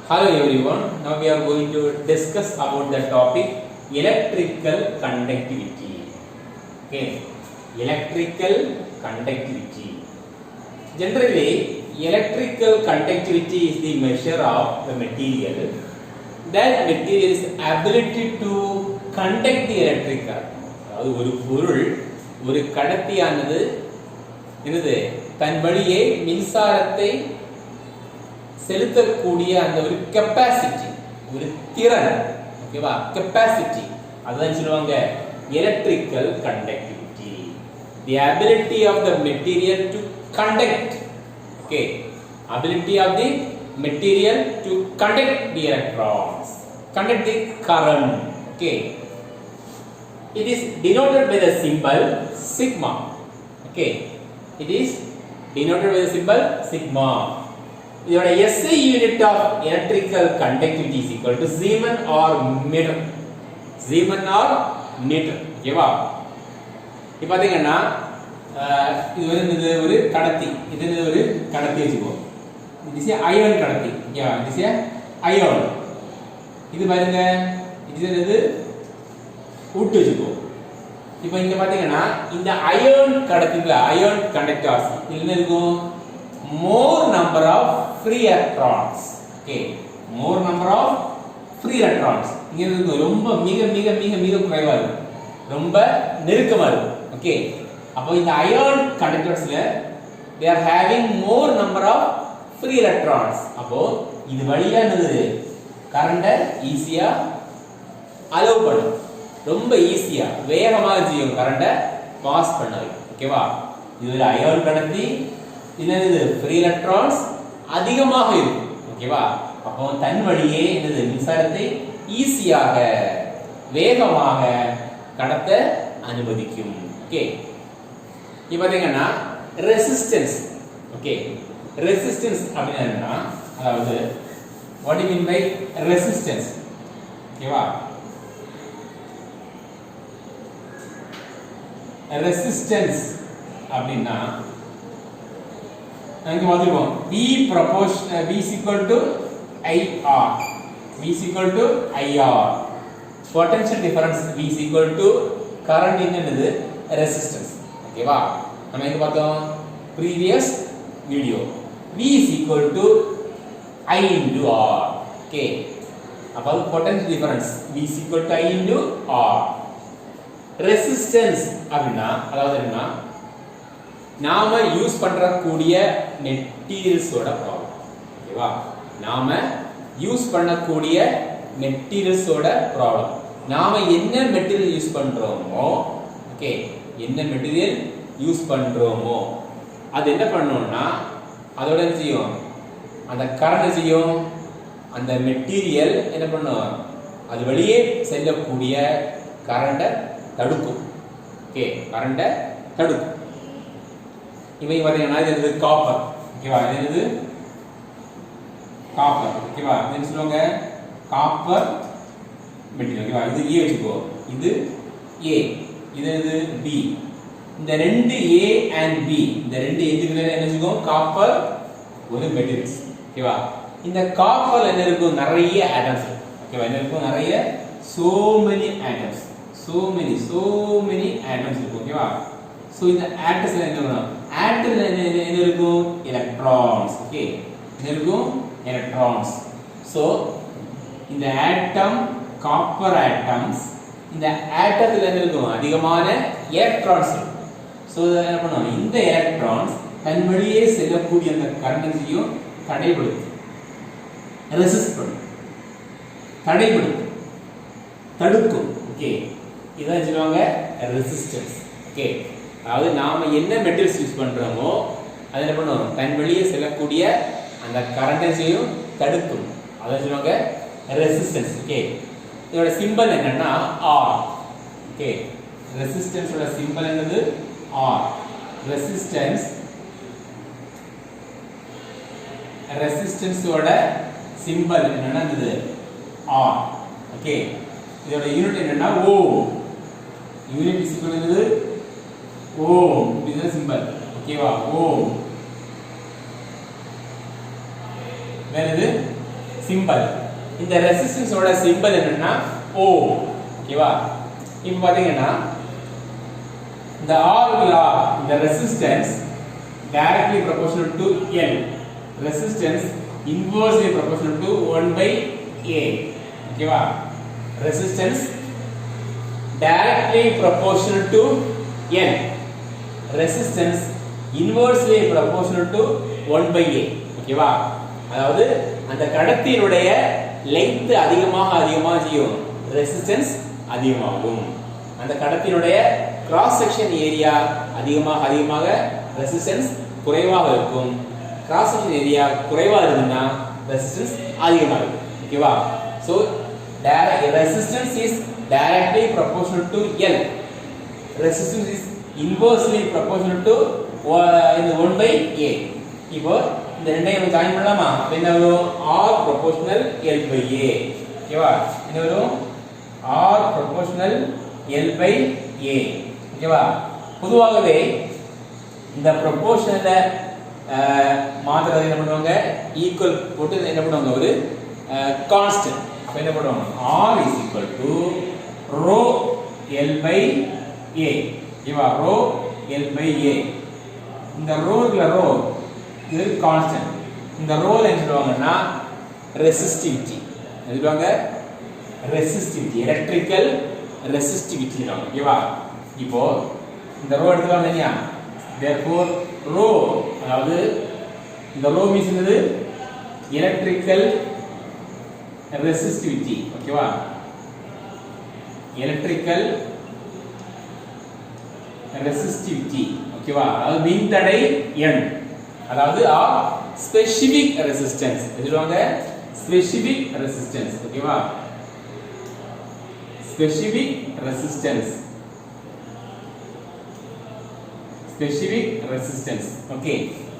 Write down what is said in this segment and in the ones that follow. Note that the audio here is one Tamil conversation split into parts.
Hello everyone. Now we are going to discuss about the topic electrical conductivity. Okay, electrical conductivity. Generally, electrical conductivity is the measure of the material. That material's ability to conduct the electric current. அதாவது ஒரு பொருள் ஒரு கடத்தியானது என்னது தன் வழியே மின்சாரத்தை செலுத்தக்கூடிய அந்த ஒரு கெப்பாசிட்டி ஒரு திறன் ஓகேவா கெப்பாசிட்டி அதான் சொல்லுவாங்க electrical conductivity the ability of the material to conduct okay ability of the material to conduct the electrons conduct the current okay it is denoted by the symbol sigma okay it is denoted by the symbol sigma இதோட SI unit of electrical conductivity is equal to Siemens or meter. Siemens or meter. ஓகேவா? இப்போ பாத்தீங்கன்னா இது வந்து ஒரு கடத்தி. இது ஒரு கடத்தி வெச்சுக்கோ. This is iron கடத்தி. Yeah, this is iron. இது பாருங்க. இது wood வெச்சுக்கோ. இப்போ இங்க பாத்தீங்கன்னா இந்த iron கடத்தில iron conductors இதுல என்ன இருக்கும்? More number of free electrons okay more number of free electrons இங்க இருக்கு ரொம்ப மிக மிக மிக மிக குறைவா இருக்கு ரொம்ப நெருக்கமா இருக்கு okay அப்போ இந்த ion conductorsல they are having more number of free electrons அப்போ இது வழியா என்னது கரண்ட ஈஸியா அலோவ் பண்ணும் ரொம்ப ஈஸியா வேகமா செய்யும் கரண்ட பாஸ் பண்ண ஓகேவா இது ஒரு ion கடத்தி என்னது free electrons அதிகமாக இருக்கும் ஓகேவா அப்போ தன் வழியே என்னது மின்சாரத்தை ஈஸியாக வேகமாக கடத்த அனுமதிக்கும் ஓகே இப்போ பாத்தீங்கன்னா ரெசிஸ்டன்ஸ் ஓகே ரெசிஸ்டன்ஸ் அப்படினா என்ன அதாவது what do you mean by resistance ஓகேவா ரெசிஸ்டன்ஸ் அப்படினா நாங்க வந்துருவோம் V proportional V is equal to IR V is equal to IR potential difference V is equal to current என்னது resistance ஓகேவா நம்ம எங்க பார்த்தோம் previous video V is equal to I into R okay அப்ப potential difference V is equal to I into R resistance அப்படினா அதாவது என்ன நாம யூஸ் பண்றக்கூடிய மெட்டீரியல்ஸோட ப்ராப்ளம் ஓகேவா நாம யூஸ் பண்ணக்கூடிய மெட்டீரியல்ஸோட ப்ராப்ளம் நாம என்ன மெட்டீரியல் யூஸ் பண்றோமோ ஓகே என்ன மெட்டீரியல் யூஸ் பண்றோமோ அது என்ன பண்ணனும்னா அதோட என்ன செய்யும் அந்த கரண்ட் செய்யும் அந்த மெட்டீரியல் என்ன பண்ணும் அது வெளியே செல்லக்கூடிய கரண்ட தடுக்கும் ஓகே கரண்ட தடுக்கும் இவை பாத்தீங்கன்னா இது காப்பர் ஓகேவா இது காப்பர் ஓகேவா என்ன சொல்லுவாங்க காப்பர் மெட்டீரியல் ஓகேவா இது A வெச்சுக்கோ இது A இது B இந்த ரெண்டு A and B இந்த ரெண்டு எதுக்குள்ள என்ன வெச்சுக்கோ காப்பர் ஒரு மெட்டீரியல்ஸ் ஓகேவா இந்த காப்பர்ல என்ன இருக்கும் நிறைய ஆட்டம்ஸ் ஓகேவா என்ன இருக்கும் நிறைய so many atoms so many atoms இருக்கும் ஓகேவா சோ இந்த ஆட்டம்ஸ்ல என்ன வரும் ஆட்டம்ல என்ன இருக்கும் எலக்ட்ரான்ஸ் ஓகே என்ன இருக்கும் எலக்ட்ரான்ஸ் சோ இந்த ஆட்டம் காப்பர் ஆட்டம்ஸ் இந்த ஆட்டத்துல என்ன இருக்கும் அதிகமான எலக்ட்ரான்ஸ் சோ என்ன பண்ணும் இந்த எலக்ட்ரான்ஸ் தன் வழியே செல்லக்கூடிய அந்த கரண்ட்ஸையும் தடைப்படுத்தும் ரெசிஸ்ட் பண்ணும் தடைப்படுத்தும் தடுக்கும் ஓகே இதான் சொல்லுவாங்க ரெசிஸ்டன்ஸ் ஓகே அதாவது நாம என்ன மெட்டீரியல்ஸ் யூஸ் பண்றோமோ அது என்ன பண்ணும் தன் வெளியே செல்லக்கூடிய அந்த கரண்ட்ஸையும் தடுக்கும் அத சொல்லுவாங்க ரெசிஸ்டன்ஸ் ஓகே இதோட சிம்பல் என்னன்னா R ஓகே ரெசிஸ்டன்ஸோட சிம்பல் என்னது R ரெசிஸ்டன்ஸோட சிம்பல் என்னன்னா இது R ஓகே இதோட யூனிட் என்னன்னா ஓம் யூனிட் இஸ் ஈக்குவல் டு ஓம் இது சிம்பல் ஓகேவா ஓம் வேற இது சிம்பல். இந்த ரெசிஸ்டன்ஸோட சிம்பல் என்னன்னா O. ஓகேவா? இப்போ பாத்தீங்கன்னா இந்த R இந்த resistance directly proportional to L, resistance inversely proportional to 1 by A. ஓகேவா? resistance directly proportional to L, resistance inversely proportional to 1 by A. ஓகேவா? அதாவது அந்த கடத்தியினுடைய லெங்த் அதிகமாக செய்யும், ரெசிஸ்டன்ஸ் அதிகமாகும். அந்த கடத்தியினுடைய கிராஸ் செக்ஷன் ஏரியா அதிகமாக ரெசிஸ்டன்ஸ் குறைவாக இருக்கும். கிராஸ் செக்ஷன் ஏரியா குறைவா இருக்குன்னா ரெசிஸ்டன்ஸ் அதிகமாக இருக்கும். ஓகேவா? So resistance is directly proportional to L, resistance is inversely proportional to 1 by A. இப்போ இந்த ரெண்டையும் நம்ம ஜாயின் பண்ணலாமா? என்ன வரும்? R proportional L by A. ஓகேவா? என்ன வரும்? R proportional L by A. ஓகேவா? பொதுவாகவே இந்த ப்ரொபோர்ஷனல மாத்துறது என்ன பண்ணுவாங்க? ஈக்குவல் போட்டு என்ன பண்ணுவாங்க? ஒரு கான்ஸ்டன்ட். அப்ப என்ன பண்ணுவாங்க? R is equal to rho L by A. ஓகேவா? rho L by A. இந்த rho இது கான்ஸ்டன்ட். இந்த ரோல என்ன சொல்லுவாங்கன்னா ரெசிஸ்டிவிட்டி. என்ன சொல்லுவாங்க? Resistivity, electrical resistivity. ஓகேவா? இப்போ இந்த ரோ எடுத்துக்கலாம் இல்லையா? therefore rho, அதாவது இந்த ரோ மீன்ஸ் என்னது? Electrical resistivity. ஓகேவா? Electrical resistivity. ஓகேவா? அதாவது மின்தடை எண், அதாவது ஸ்பெசிபிக் ரெசிஸ்டன்ஸ். சொல்லுவாங்க ஸ்பெசிபிக் ரெசிஸ்டன்ஸ். ஓகேவா? Specific resistance, specific resistance. Okay,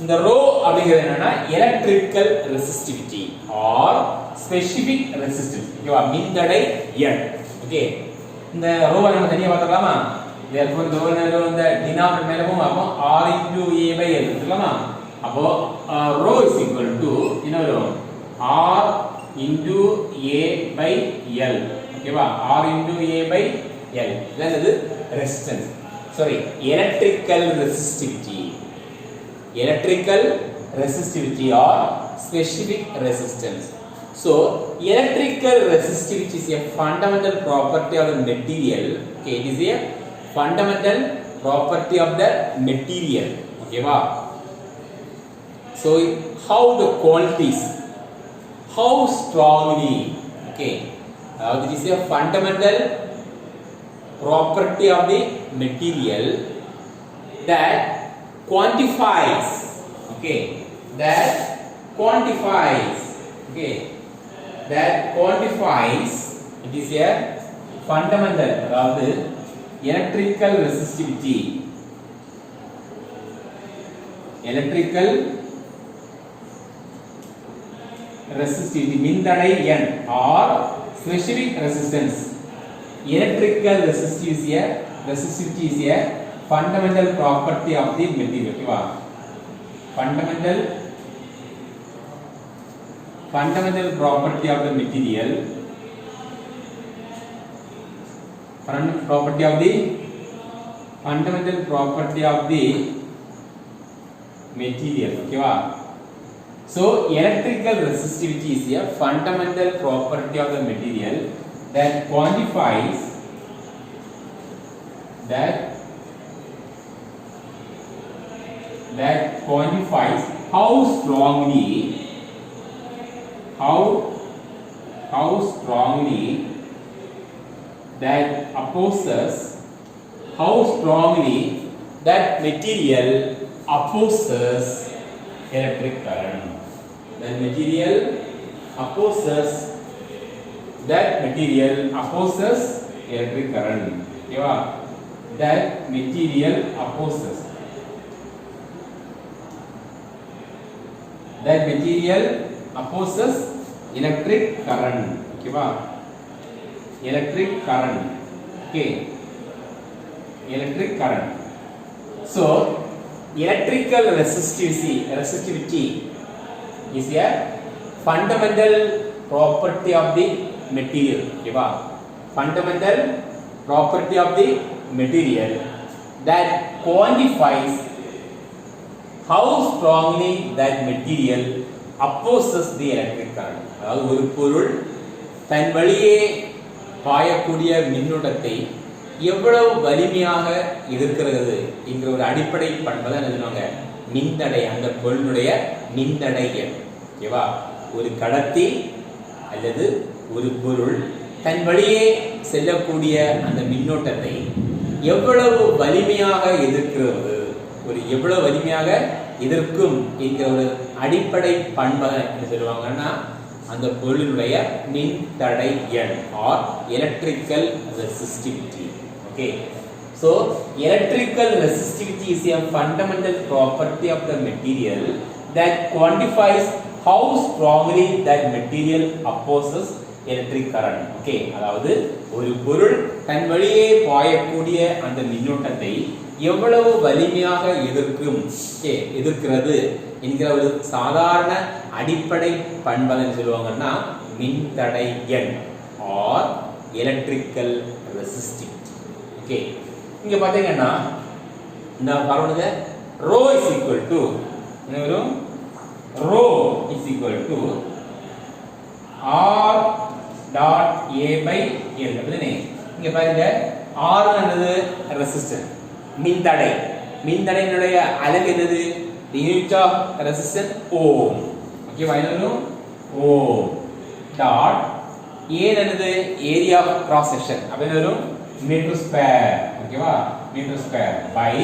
இந்த ரோ அப்படிங்கிறது என்னன்னா electrical resistivity or specific resistance. ஓகேவா? மின்தடை எண். ஓகே, இந்த ரோவை நம்ம தனியா பார்த்துக்கலாமா? therefore இந்த ரோல இந்த டினாமினேட்டர் மேல போகும். அப்போ R into A by L எடுத்துக்கலாமா? அப்போ rho is equal to என்ன வரும்? R into A by L. ஓகேவா? R into A by L. then இது resistance, sorry electrical resistivity. Electrical resistivity or specific resistance. So electrical resistivity is a fundamental property of the material. Okay, it is a fundamental property of the material. Okay va? So how the quantities, how strongly, okay, it is a fundamental property of the material that quantifies, okay, that quantifies, okay, that quantifies. It is a fundamental, அதாவது electrical resistivity, electrical resistivity மின்தடை எண் or specific resistance. Electrical resistivity is a fundamental property of the material. Okay, fundamental property of the material, fundamental property of the material. Okay va? So electrical resistivity is a fundamental property of the material that quantifies how strongly that opposes, how strongly that material opposes electric current. That material opposes electric current. Okay, that material opposes electric current. Okay va? Electric current. Okay, electric current. So electrical resistivity is a fundamental property of the material. Okay, fundamental property of the material that quantifies how strongly that material opposes the electric current. அதாவது ஒரு பொருள் தன் வழியே பாயக்கூடிய மின்னோட்டத்தை எவ்வளவு வலிமையாக எதிர்க்கிறது என்கிற ஒரு அடிப்படை பண்பை தான் எழுதுவாங்க மின்தடை. அந்த பொருளுடைய மின்தடை எண். ஓகேவா? ஒரு கடத்தி அல்லது ஒரு பொருள் தன் வழியே செல்லக்கூடிய அந்த மின்னோட்டத்தை எவ்வளவு வலிமையாக எதிர்க்கிறது, ஒரு எவ்வளவு வலிமையாக எதிர்க்கும் என்கிற ஒரு அடிப்படை பண்பை என்ன சொல்லுவாங்கன்னா அந்த பொருளினுடைய மின்தடை எண் R electrical resistivity. Okay, so electrical resistivity is a fundamental property of the material that quantifies how strongly that material opposes electric current. Okay, அதாவது ஒரு பொருள் தன் வழியே பாயக்கூடிய அந்த மின்னோட்டத்தை எவ்வளவு வலிமையாக எதிர்க்கிறது என்கிற ஒரு சாதாரண அடிப்படை பண்பை சொல்லுவாங்கன்னா மின்தடை எண் ஆர் எலக்ட்ரிக்கல் ரெசிஸ்டிவிட்டி. ஓகே, இங்க பாத்தீங்கன்னா இந்த formula rho is equal to என்ன வரும்? rho is equal to r dot a by l. அப்படிதானே? இங்க பாருங்க r என்னது? ரெசிஸ்டன்ஸ், மின்தடை. மின்தடையினுடைய அலகு என்னது? the unit of resistance ohm. ஓகேவா? என்ன வரும்? ohm dot a என்னது? area of cross section. அப்ப என்ன வரும்? meter square. ஓகேவா? மீட்டர் ஸ்கொயர் பை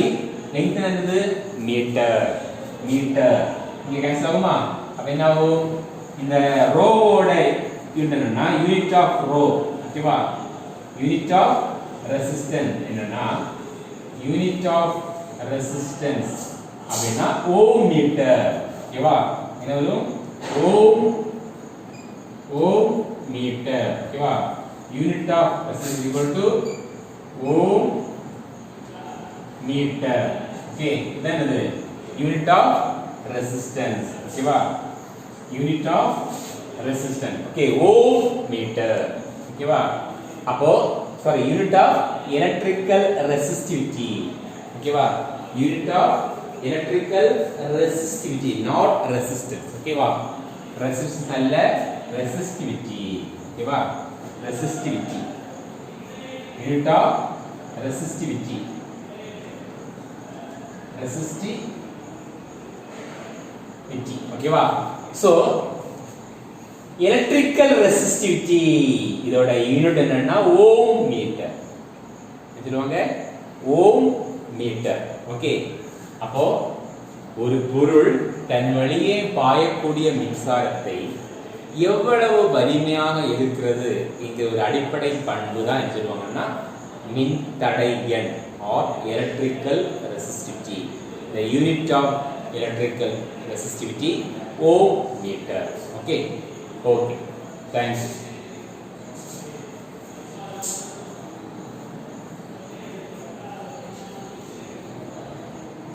லெங்த் என்னது? மீட்டர். மீட்டர் இங்க கேன்சல் ஆகுமா? அப்ப என்ன ஆகும்? இந்த ரோவோட யூனிட் என்னன்னா யூனிட் ஆஃப் ரோ. ஓகேவா? யூனிட் ஆஃப் ரெசிஸ்டன்ஸ் என்னன்னா யூனிட் ஆஃப் ரெசிஸ்டன்ஸ் அப்படின்னா ஓம் மீட்டர். ஓகேவா? என்ன வரும்? Ohm metre. ஓகேவா? Unit of resistance equal to ohm metre. Okay, இதான் என்னது? Unit of resistance. ஓகேவா? Unit of resistance. Okay, ohm metre. ஓகேவா? அப்போ sorry unit of electrical resistivity. ஓகேவா? Unit of electrical resistivity, not resistance. ஓகேவா? ரெசிஸ்டன்ஸ் அல்ல, ரெசிஸ்டிவிட்டி. ஓகேவா? Resistivity, unit of resistivity. Resistivity. ஓகேவா? சோ எலக்ட்ரிக்கல் ரெசிஸ்டிவிட்டி இதோட யூனிட் என்னன்னா ஓம் மீட்டர். சொல்லுவாங்க ஓம் மீட்டர். ஓகே, அப்போ ஒரு பொருள் தன் வழியே பாயக்கூடிய மின்சாரத்தை எவ்வளவு வலிமையாக எதிர்க்கிறது என்கிற ஒரு அடிப்படை பண்பு தான் சொல்லுவாங்கன்னா மின்தடை எண் or electrical resistivity. The unit of electrical resistivity ohm meter. Okay, thanks.